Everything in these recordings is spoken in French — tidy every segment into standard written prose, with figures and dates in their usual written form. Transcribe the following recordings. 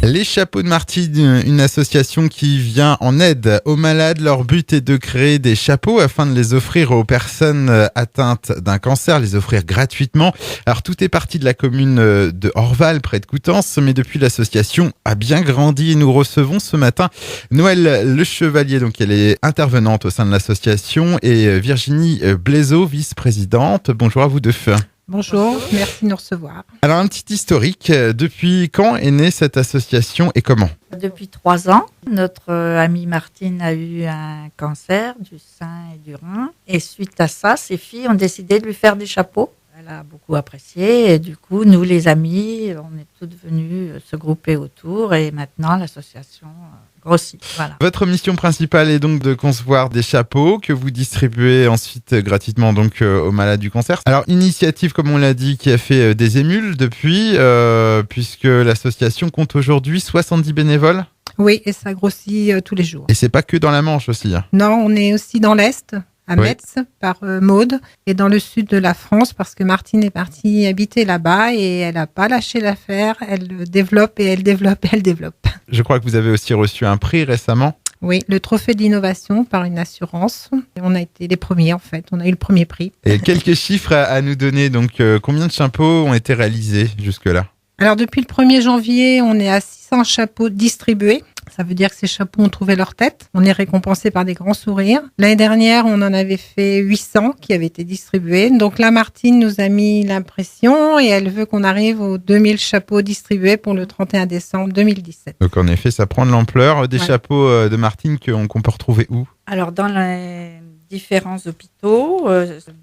Les Chapeaux de Martine, une association qui vient en aide aux malades. Leur but est de créer des chapeaux afin de les offrir aux personnes atteintes d'un cancer, les offrir gratuitement. Alors tout est parti de la commune de Orval, près de Coutances, mais depuis l'association a bien grandi et nous recevons ce matin Noëlle Le Chevalier, donc elle est intervenante au sein de l'association, et Virginie Blaiseau, vice-présidente. Bonjour à vous deux. Bonjour, merci de nous recevoir. Alors un petit historique, depuis quand est née cette association et comment ? Depuis 3 ans, notre amie Martine a eu un cancer du sein et du rein. Et suite à ça, ses filles ont décidé de lui faire des chapeaux. Elle a beaucoup apprécié et du coup, nous les amis, on est toutes venues se grouper autour et maintenant l'association grossit. Voilà. Votre mission principale est donc de concevoir des chapeaux que vous distribuez ensuite gratuitement donc aux malades du cancer. Alors initiative, comme on l'a dit, qui a fait des émules depuis, puisque l'association compte aujourd'hui 70 bénévoles. Oui, et ça grossit tous les jours. Et c'est pas que dans la Manche aussi. Non, on est aussi dans l'Est, à Metz, par Maude, et dans le sud de la France, parce que Martine est partie habiter là-bas et elle n'a pas lâché l'affaire. Elle développe et elle développe et elle développe. Je crois que vous avez aussi reçu un prix récemment. Oui, le trophée de l'innovation par une assurance. Et on a été les premiers en fait, on a eu le premier prix. Et quelques chiffres à nous donner, donc combien de chapeaux ont été réalisés jusque-là ? Alors depuis le 1er janvier, on est à 600 chapeaux distribués. Ça veut dire que ces chapeaux ont trouvé leur tête. On est récompensé par des grands sourires. L'année dernière, on en avait fait 800 qui avaient été distribués. Donc là, Martine nous a mis l'impression et elle veut qu'on arrive aux 2000 chapeaux distribués pour le 31 décembre 2017. Donc en effet, ça prend de l'ampleur. Des chapeaux de Martine qu'on peut retrouver où ? Alors dans les différents hôpitaux,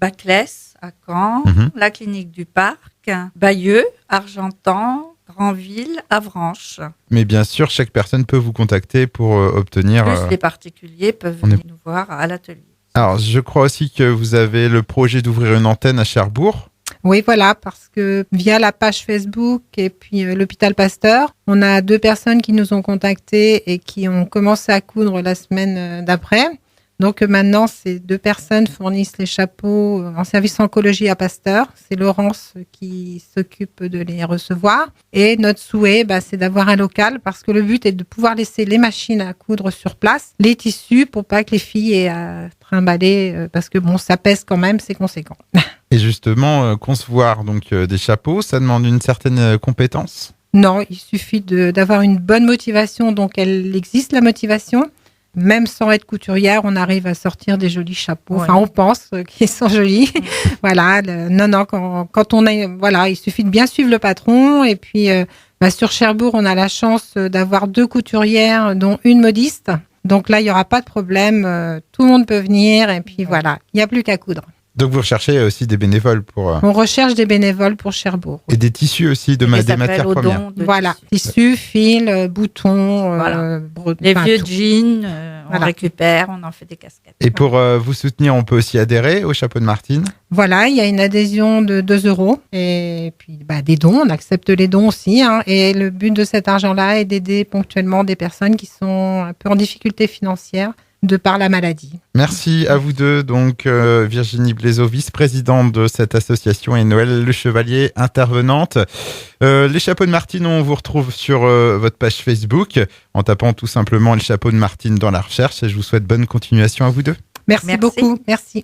Baclès à Caen, la clinique du Parc, Bayeux, Argentan, Granville, Avranches. Mais bien sûr, chaque personne peut vous contacter pour obtenir... Plus les particuliers peuvent venir nous voir à l'atelier. Alors, je crois aussi que vous avez le projet d'ouvrir une antenne à Cherbourg. Oui, voilà, parce que via la page Facebook et puis l'hôpital Pasteur, on a 2 personnes qui nous ont contactés et qui ont commencé à coudre la semaine d'après. Donc maintenant, ces 2 personnes fournissent les chapeaux en service oncologie à Pasteur. C'est Laurence qui s'occupe de les recevoir. Et notre souhait, c'est d'avoir un local parce que le but est de pouvoir laisser les machines à coudre sur place, les tissus pour pas que les filles aient à trimballer parce que ça pèse quand même, c'est conséquent. Et justement, concevoir donc des chapeaux, ça demande une certaine compétence ? Non, il suffit d'avoir une bonne motivation. Donc elle existe la motivation. Même sans être couturière, on arrive à sortir des jolis chapeaux. Ouais. Enfin, on pense qu'ils sont jolis. Voilà. Quand on a, il suffit de bien suivre le patron. Et puis, sur Cherbourg, on a la chance d'avoir 2 couturières, dont une modiste. Donc là, il y aura pas de problème. Tout le monde peut venir. Et puis voilà, il n'y a plus qu'à coudre. Donc vous recherchez aussi des bénévoles pour... On recherche des bénévoles pour Cherbourg. Et des tissus aussi, des matières premières. Voilà, tissus, fils, boutons, les vieux jeans, on récupère, on en fait des casquettes. Et pour vous soutenir, on peut aussi adhérer au chapeau de Martine. Voilà, il y a une adhésion de 2 €. Et puis des dons, on accepte les dons aussi. Et le but de cet argent-là est d'aider ponctuellement des personnes qui sont un peu en difficulté financière de par la maladie. Merci à vous deux, donc Virginie Blaiseau, vice-présidente de cette association, et Noëlle Le Chevalier, intervenante. Les chapeaux de Martine, on vous retrouve sur votre page Facebook en tapant tout simplement les chapeaux de Martine dans la recherche, et je vous souhaite bonne continuation à vous deux. Merci beaucoup, merci.